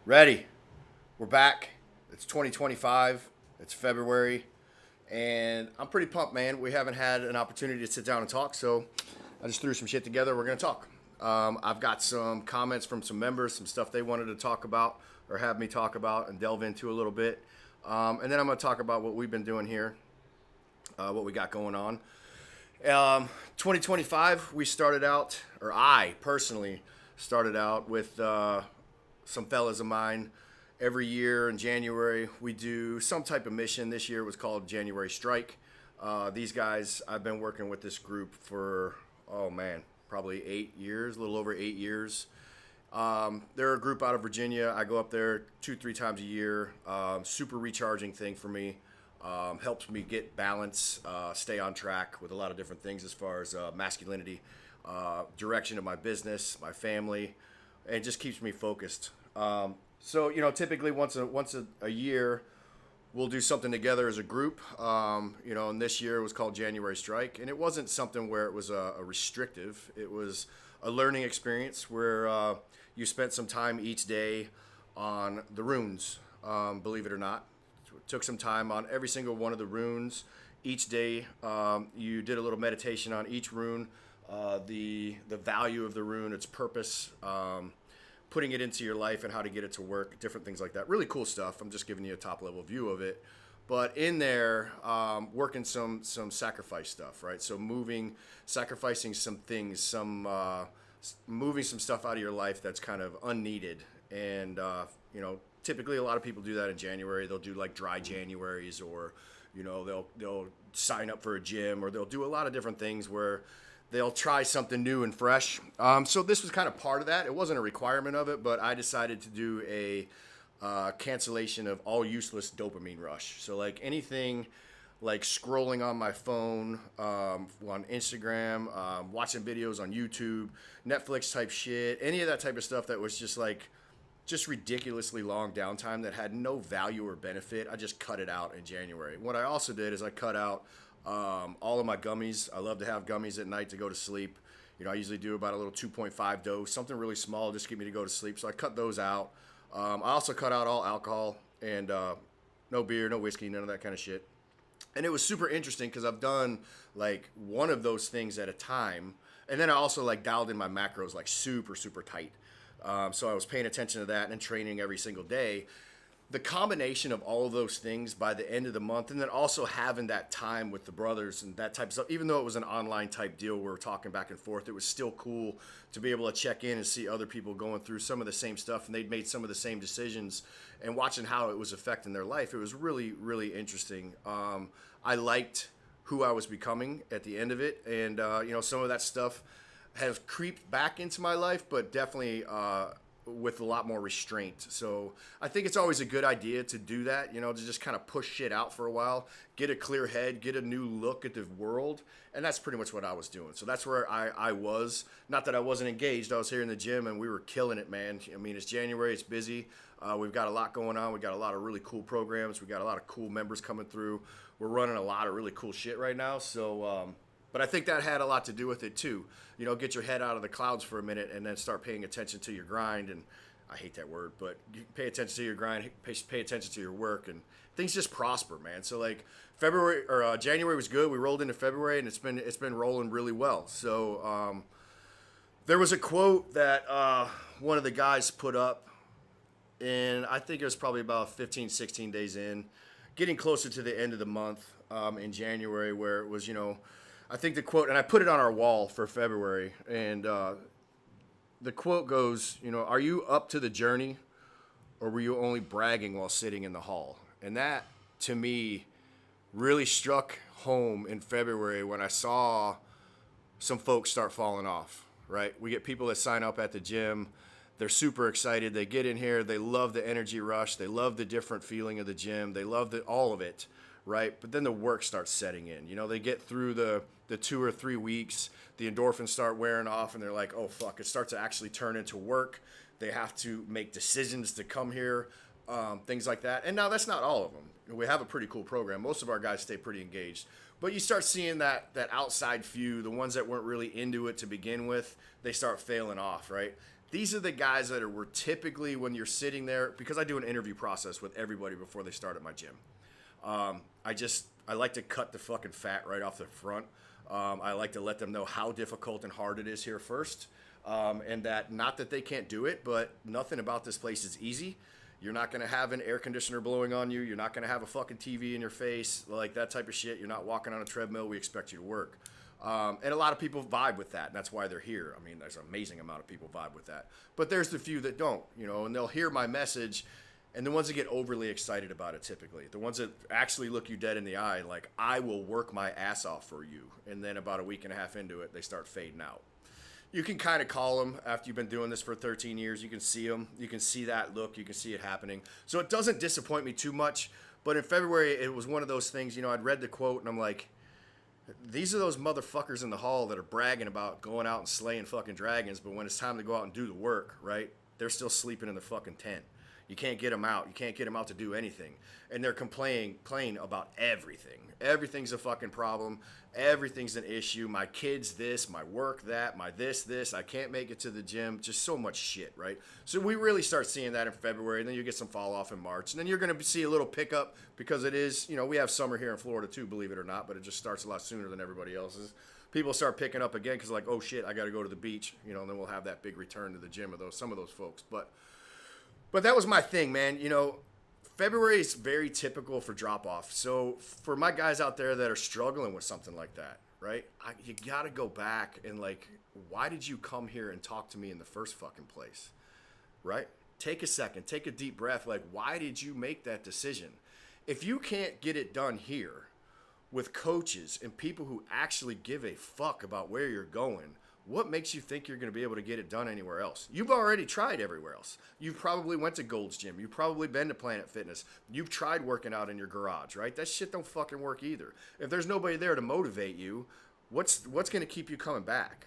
Ready. We're back. It's 2025. It's February. And I'm pretty pumped, man. We haven't had an opportunity to sit down and talk, so I just threw some shit together. We're going to talk. I've got some comments from some members, some stuff they wanted to talk about or have me talk about and delve into a little bit. And then I'm going to talk about what we've been doing here, what we got going on. 2025, we started out, or I personally started out with some fellas of mine. Every year in January, we do some type of mission. This year was called January Strike. These guys, I've been working with this group for, oh man, probably 8 years, a little over 8 years. They're a group out of Virginia. I go up there 2, 3 times a year. Super recharging thing for me. Helps me get balance, stay on track with a lot of different things as far as masculinity, direction of my business, my family, and it just keeps me focused. So typically once a year, we'll do something together as a group. And this year it was called January Strike, and it wasn't something where it was a restrictive. It was a learning experience where you spent some time each day on the runes. Believe it or not, took some time on every single one of the runes each day. You did a little meditation on each rune, the value of the rune, its purpose. Putting it into your life and how to get it to work, different things like that. Really cool stuff. I'm just giving you a top level view of it. But in there, working some sacrifice stuff, right? So sacrificing some things, moving some stuff out of your life that's kind of unneeded. And, typically a lot of people do that in January. They'll do like dry Januaries, or, they'll sign up for a gym, or they'll do a lot of different things where they'll try something new and fresh. So this was kind of part of that. It wasn't a requirement of it, but I decided to do a cancellation of all useless dopamine rush. So like anything like scrolling on my phone, on Instagram, watching videos on YouTube, Netflix type shit, any of that type of stuff that was just ridiculously long downtime that had no value or benefit. I just cut it out in January. What I also did is I cut out all of my gummies. I love to have gummies at night to go to sleep. I usually do about a little 2.5 dose, something really small, just get me to go to sleep. So I cut those out. I also cut out all alcohol and no beer, no whiskey, none of that kind of shit. And it was super interesting because I've done like one of those things at a time. And then I also like dialed in my macros like super, super tight. So I was paying attention to that and training every single day. The combination of all of those things by the end of the month, and then also having that time with the brothers and that type of stuff, even though it was an online type deal, we were talking back and forth, it was still cool to be able to check in and see other people going through some of the same stuff, and they'd made some of the same decisions, and watching how it was affecting their life. It was really, really interesting. I liked who I was becoming at the end of it, and some of that stuff has creeped back into my life, but definitely with a lot more restraint. So I think it's always a good idea to do that, to just kind of push shit out for a while, get a clear head, get a new look at the world. And that's pretty much what I was doing. So that's where I was. Not that I wasn't engaged. I was here in the gym and we were killing it, man. I mean, it's January, it's busy. We've got a lot going on. We've got a lot of really cool programs. We've got a lot of cool members coming through. We're running a lot of really cool shit right now. So, but I think that had a lot to do with it too. Get your head out of the clouds for a minute and then start paying attention to your grind. And I hate that word, but you pay attention to your grind, pay attention to your work, and things just prosper, man. So like February or January was good. We rolled into February, and it's been rolling really well. So there was a quote that one of the guys put up, and I think it was probably about 15, 16 days in, getting closer to the end of the month in January, where it was, I think the quote, and I put it on our wall for February, and the quote goes, are you up to the journey, or were you only bragging while sitting in the hall? And that, to me, really struck home in February when I saw some folks start falling off, right? We get people that sign up at the gym. They're super excited. They get in here. They love the energy rush. They love the different feeling of the gym. They love all of it, right? But then the work starts setting in. They get through the 2 or 3 weeks, the endorphins start wearing off, and they're like, oh, fuck, it starts to actually turn into work. They have to make decisions to come here, things like that. And now that's not all of them. We have a pretty cool program. Most of our guys stay pretty engaged. But you start seeing that outside few, the ones that weren't really into it to begin with, they start failing off, right? these are the guys that were typically when you're sitting there, because I do an interview process with everybody before they start at my gym. I like to cut the fucking fat right off the front. I like to let them know how difficult and hard it is here first. And that not that they can't do it, but nothing about this place is easy. You're not going to have an air conditioner blowing on you. You're not going to have a fucking TV in your face, like that type of shit. You're not walking on a treadmill. We expect you to work. And a lot of people vibe with that. And that's why they're here. I mean, there's an amazing amount of people vibe with that. But there's the few that don't, and they'll hear my message. And the ones that get overly excited about it, typically, the ones that actually look you dead in the eye, like, I will work my ass off for you. And then about a week and a half into it, they start fading out. You can kind of call them after you've been doing this for 13 years. You can see them. You can see that look. You can see it happening. So it doesn't disappoint me too much. But in February, it was one of those things, I'd read the quote and I'm like, these are those motherfuckers in the hall that are bragging about going out and slaying fucking dragons. But when it's time to go out and do the work, right, they're still sleeping in the fucking tent. You can't get them out. You can't get them out to do anything. And they're complaining about everything. Everything's a fucking problem. Everything's an issue. My kids this, my work that, my this. I can't make it to the gym. Just so much shit, right? So we really start seeing that in February, and then you get some fall off in March. And then you're going to see a little pickup because it is, we have summer here in Florida too, believe it or not, but it just starts a lot sooner than everybody else's. People start picking up again because like, oh shit, I got to go to the beach, and then we'll have that big return to the gym of some of those folks. But that was my thing, man. February is very typical for drop off. So for my guys out there that are struggling with something like that, right? You got to go back and like, why did you come here and talk to me in the first fucking place, right? Take a second, take a deep breath. Like, why did you make that decision? If you can't get it done here with coaches and people who actually give a fuck about where you're going, what makes you think you're going to be able to get it done anywhere else? You've already tried everywhere else. You've probably went to Gold's Gym. You've probably been to Planet Fitness. You've tried working out in your garage, right? That shit don't fucking work either. If there's nobody there to motivate you, what's going to keep you coming back?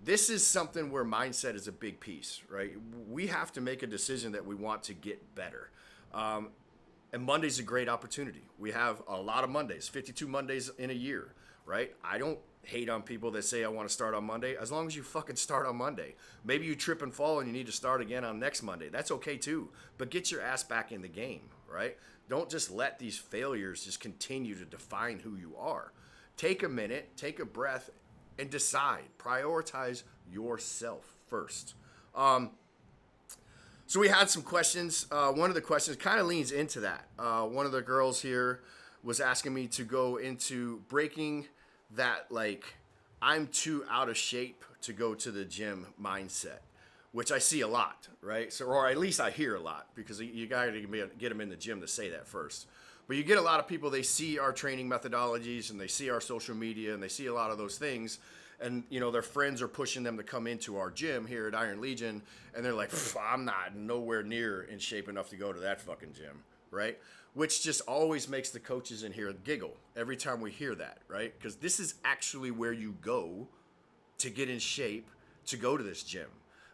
This is something where mindset is a big piece, right? We have to make a decision that we want to get better. And Monday's a great opportunity. We have a lot of Mondays, 52 Mondays in a year, right? I don't hate on people that say I want to start on Monday, as long as you fucking start on Monday. Maybe you trip and fall and you need to start again on next Monday. That's okay too. But get your ass back in the game, right? Don't just let these failures just continue to define who you are. Take a minute, take a breath, and decide. Prioritize yourself first. So we had some questions. One of the questions kind of leans into that. One of the girls here was asking me to go into breaking that, like, I'm too out of shape to go to the gym mindset, which I see a lot, right? So, or at least I hear a lot, because you got to get them in the gym to say that first. But you get a lot of people, they see our training methodologies and they see our social media and they see a lot of those things. And, their friends are pushing them to come into our gym here at Iron Legion. And they're like, I'm not nowhere near in shape enough to go to that fucking gym, right? Which just always makes the coaches in here giggle every time we hear that, right? Because this is actually where you go to get in shape to go to this gym.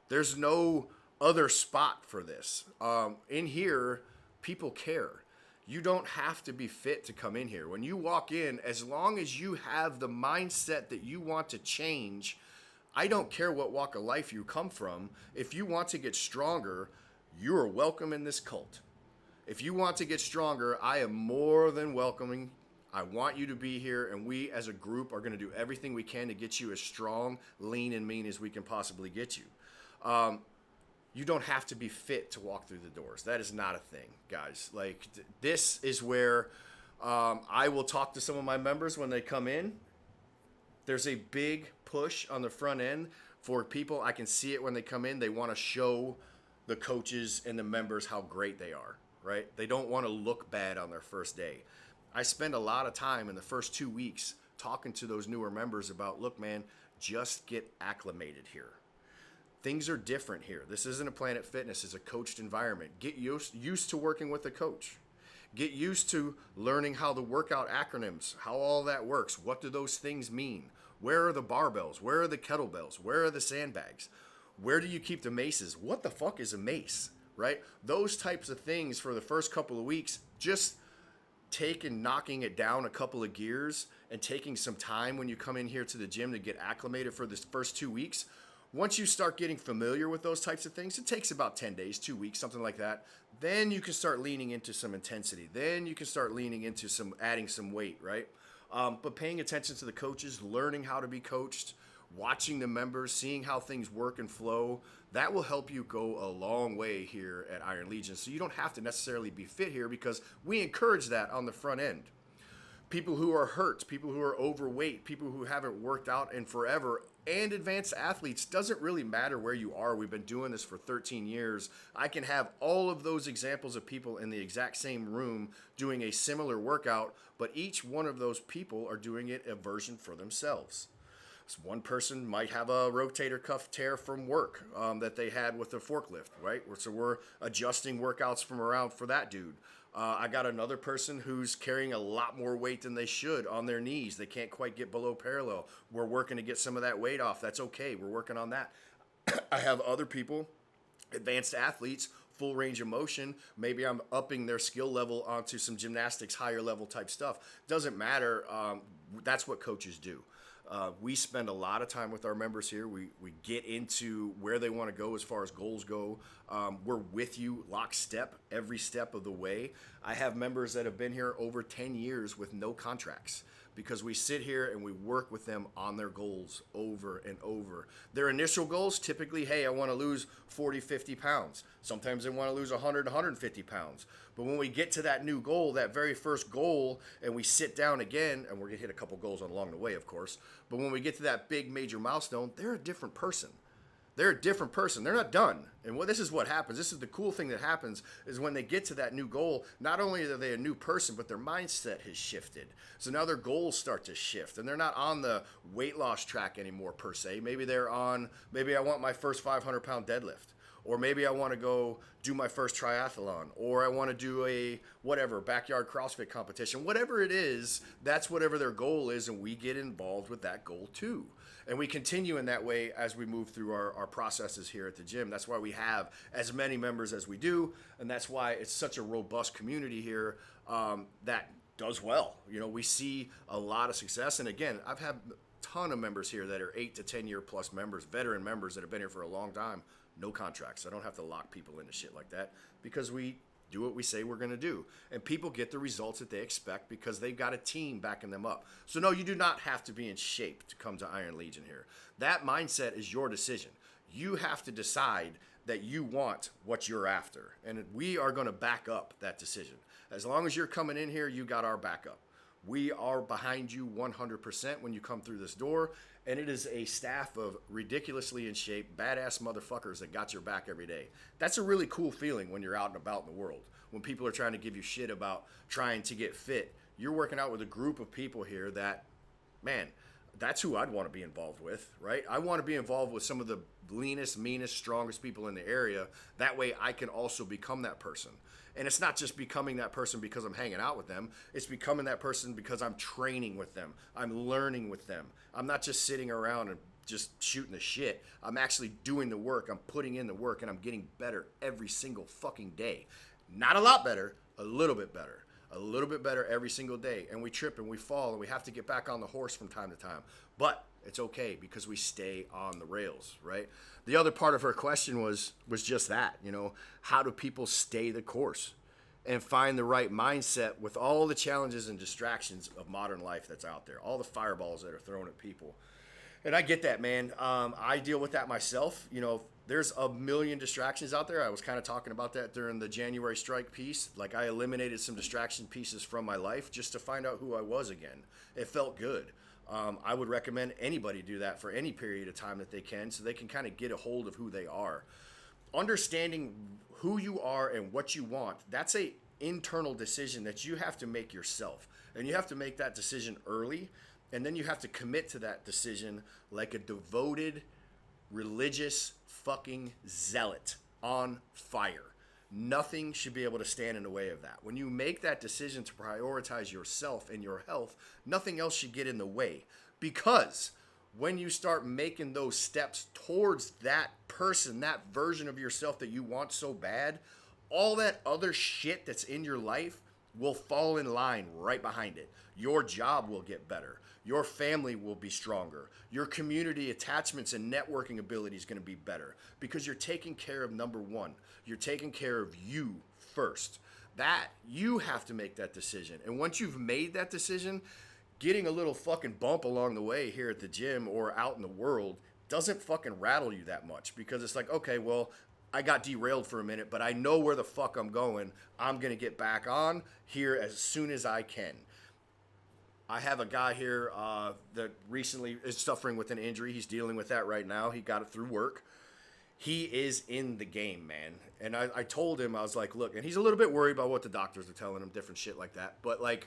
There's no other spot for this. In here, people care. You don't have to be fit to come in here. When you walk in, as long as you have the mindset that you want to change, I don't care what walk of life you come from. If you want to get stronger, you are welcome in this cult. If you want to get stronger, I am more than welcoming. I want you to be here, and we as a group are going to do everything we can to get you as strong, lean, and mean as we can possibly get you. You don't have to be fit to walk through the doors. That is not a thing, guys. Like, this is where I will talk to some of my members when they come in. There's a big push on the front end for people. I can see it when they come in. They want to show the coaches and the members how great they are, right? They don't want to look bad on their first day. I spend a lot of time in the first 2 weeks talking to those newer members about, look, man, just get acclimated here. Things are different here. This isn't a Planet Fitness. It's a coached environment. Get used to working with a coach. Get used to learning how the workout acronyms, how all that works. What do those things mean? Where are the barbells? Where are the kettlebells? Where are the sandbags? Where do you keep the maces? What the fuck is a mace, right? Those types of things for the first couple of weeks, just knocking it down a couple of gears and taking some time when you come in here to the gym to get acclimated for this first 2 weeks Once you start getting familiar with those types of things, it takes about 10 days, 2 weeks, something like that. Then you can start leaning into some intensity. Then you can start leaning into adding some weight, right? But paying attention to the coaches, learning how to be coached, watching the members, seeing how things work and flow, that will help you go a long way here at Iron Legion. So you don't have to necessarily be fit here, because we encourage that on the front end. People who are hurt, people who are overweight, people who haven't worked out in forever, and advanced athletes, doesn't really matter where you are. We've been doing this for 13 years. I can have all of those examples of people in the exact same room doing a similar workout, but each one of those people are doing it a version for themselves. So one person might have a rotator cuff tear from work that they had with the forklift, right? So we're adjusting workouts from around for that dude. I got another person who's carrying a lot more weight than they should on their knees. They can't quite get below parallel. We're working to get some of that weight off. That's okay. We're working on that. I have other people, advanced athletes, full range of motion. Maybe I'm upping their skill level onto some gymnastics, higher level type stuff. Doesn't matter. That's what coaches do. We spend a lot of time with our members here. We get into where they want to go as far as goals go. We're with you lockstep every step of the way. I have members that have been here over 10 years with no contracts, because we sit here and we work with them on their goals over and over. Their initial goals, typically, hey, I want to lose 40, 50 pounds. Sometimes they want to lose 100, 150 pounds. But when we get to that new goal, that very first goal, and we sit down again, and we're going to hit a couple goals along the way, of course. But when we get to that big major milestone, they're a different person. They're a different person. They're not done. And this is what happens. This is the cool thing that happens, is when they get to that new goal, not only are they a new person, but their mindset has shifted. So now their goals start to shift, and they're not on the weight loss track anymore per se. Maybe I want my first 500-pound deadlift. Or maybe I want to go do my first triathlon, or I want to do a backyard CrossFit competition. Whatever it is, that's whatever their goal is, and we get involved with that goal too. And we continue in that way as we move through our processes here at the gym. That's why we have as many members as we do, and that's why it's such a robust community here that does well. We see a lot of success. And again, I've had a ton of members here that are 8 to 10 year plus members, veteran members that have been here for a long time. No contracts. I don't have to lock people into shit like that, because we do what we say we're going to do. And people get the results that they expect because they've got a team backing them up. So no, you do not have to be in shape to come to Iron Legion here. That mindset is your decision. You have to decide that you want what you're after. And we are going to back up that decision. As long as you're coming in here, you got our backup. We are behind you 100% when you come through this door. And it is a staff of ridiculously in shape, badass motherfuckers that got your back every day. That's a really cool feeling when you're out and about in the world. When people are trying to give you shit about trying to get fit, you're working out with a group of people here that, man, that's who I'd want to be involved with, right? I want to be involved with some of the leanest, meanest, strongest people in the area. That way I can also become that person. And it's not just becoming that person because I'm hanging out with them. It's becoming that person because I'm training with them. I'm learning with them. I'm not just sitting around and just shooting the shit. I'm actually doing the work. I'm putting in the work, and I'm getting better every single fucking day. Not a lot better, a little bit better. A little bit better every single day. And we trip and we fall, and we have to get back on the horse from time to time. But it's okay because we stay on the rails, right? The other part of her question was just that, how do people stay the course and find the right mindset with all the challenges and distractions of modern life that's out there, all the fireballs that are thrown at people. And I get that, man. I deal with that myself. There's a million distractions out there. I was kind of talking about that during the January strike piece. Like, I eliminated some distraction pieces from my life just to find out who I was again. It felt good. I would recommend anybody do that for any period of time that they can, so they can kind of get a hold of who they are. Understanding who you are and what you want, that's a internal decision that you have to make yourself. And you have to make that decision early, and then you have to commit to that decision like a devoted, religious fucking zealot on fire. Nothing should be able to stand in the way of that. When you make that decision to prioritize yourself and your health, nothing else should get in the way. Because when you start making those steps towards that person, that version of yourself that you want so bad, all that other shit that's in your life will fall in line right behind it. Your job will get better. Your family will be stronger. Your community attachments and networking ability is going to be better because you're taking care of number one. You're taking care of you first. That you have to make that decision. And once you've made that decision, getting a little fucking bump along the way here at the gym or out in the world doesn't fucking rattle you that much because it's like, okay, well, I got derailed for a minute, but I know where the fuck I'm going. I'm going to get back on here as soon as I can. I have a guy here that recently is suffering with an injury. He's dealing with that right now. He got it through work. He is in the game, man. And I told him, I was like, look, and he's a little bit worried about what the doctors are telling him, different shit like that. But like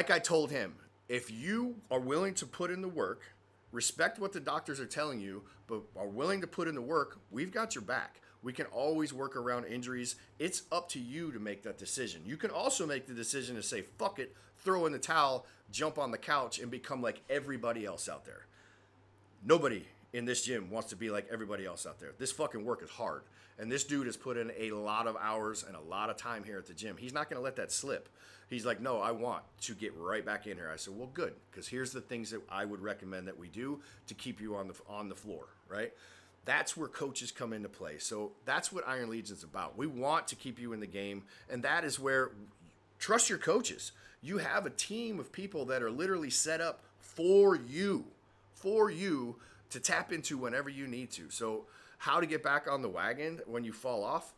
I told him, if you are willing to put in the work, respect what the doctors are telling you, but are willing to put in the work, we've got your back. We can always work around injuries. It's up to you to make that decision. You can also make the decision to say, fuck it, throw in the towel, jump on the couch, and become like everybody else out there. Nobody in this gym wants to be like everybody else out there. This fucking work is hard. And this dude has put in a lot of hours and a lot of time here at the gym. He's not going to let that slip. He's like, no, I want to get right back in here. I said, well, good, because here's the things that I would recommend that we do to keep you on the floor, right? That's where coaches come into play. So that's what Iron Legion's about. We want to keep you in the game, and that is where trust your coaches. You have a team of people that are literally set up for you to tap into whenever you need to. So how to get back on the wagon when you fall off?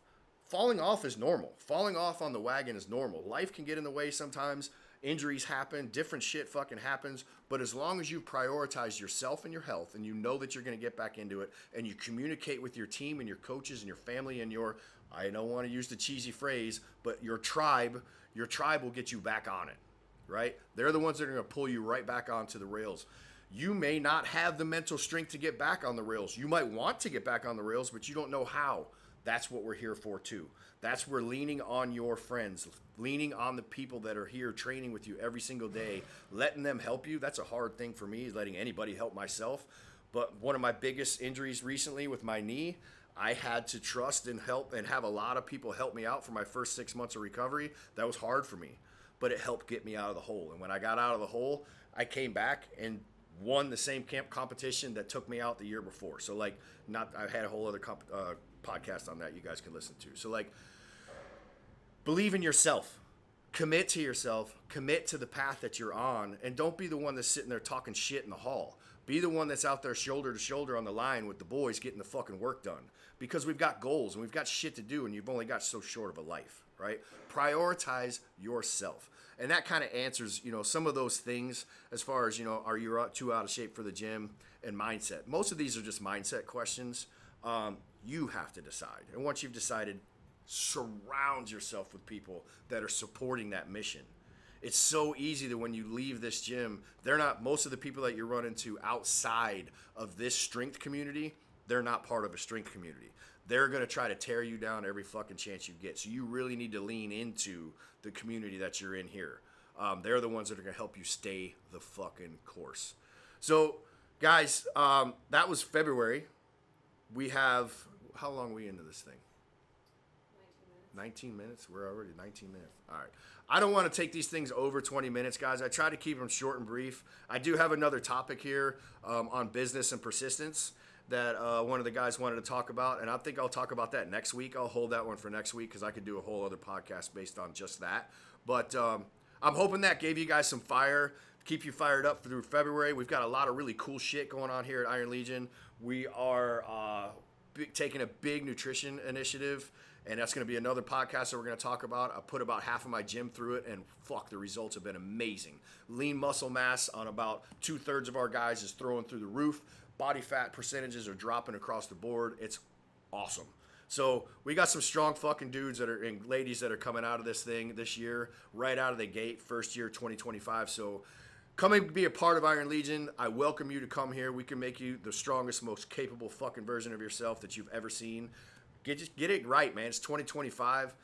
Falling off is normal. Falling off on the wagon is normal. Life can get in the way sometimes. Injuries happen. Different shit fucking happens. But as long as you prioritize yourself and your health and you know that you're going to get back into it and you communicate with your team and your coaches and your family and your, I don't want to use the cheesy phrase, but your tribe will get you back on it, right? They're the ones that are going to pull you right back onto the rails. You may not have the mental strength to get back on the rails. You might want to get back on the rails, but you don't know how. That's what we're here for too. That's where leaning on your friends, leaning on the people that are here training with you every single day, letting them help you. That's a hard thing for me, letting anybody help myself. But one of my biggest injuries recently with my knee, I had to trust and help and have a lot of people help me out for my first 6 months of recovery. That was hard for me, but it helped get me out of the hole. And when I got out of the hole, I came back and won the same camp competition that took me out the year before. So like, I had a whole other podcast on that you guys can listen to. So like, believe in yourself, commit to yourself, commit to the path that you're on, and don't be the one that's sitting there talking shit in the hall. Be the one that's out there shoulder to shoulder on the line with the boys getting the fucking work done, because we've got goals and we've got shit to do and you've only got so short of a life, right? Prioritize yourself. And that kind of answers, some of those things as far as, are you too out of shape for the gym and mindset. Most of these are just mindset questions. You have to decide. And once you've decided, surround yourself with people that are supporting that mission. It's so easy that when you leave this gym, most of the people that you run into outside of this strength community, they're not part of a strength community. They're going to try to tear you down every fucking chance you get. So you really need to lean into the community that you're in here. They're the ones that are going to help you stay the fucking course. So, guys, that was February. We have, how long are we into this thing? 19 minutes? We're already 19 minutes. All right. I don't want to take these things over 20 minutes, guys. I try to keep them short and brief. I do have another topic here on business and persistence that one of the guys wanted to talk about, and I think I'll talk about that next week. I'll hold that one for next week because I could do a whole other podcast based on just that. But I'm hoping that gave you guys some fire, keep you fired up through February. We've got a lot of really cool shit going on here at Iron Legion. We are taking a big nutrition initiative, and that's going to be another podcast that we're going to talk about. I put about half of my gym through it, and the results have been amazing. Lean muscle mass on about 2/3 of our guys is throwing through the roof. Body fat percentages are dropping across the board. It's awesome. So we got some strong fucking dudes and ladies that are coming out of this thing this year, right out of the gate, first year 2025. So come and be a part of Iron Legion. I welcome you to come here. We can make you the strongest, most capable fucking version of yourself that you've ever seen. Get it right, man. It's 2025.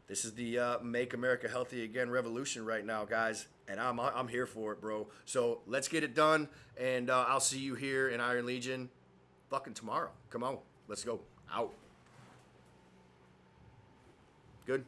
This is the Make America Healthy Again revolution right now, guys. And I'm here for it, bro. So let's get it done. And I'll see you here in Iron Legion fucking tomorrow. Come on. Let's go. Out. Good.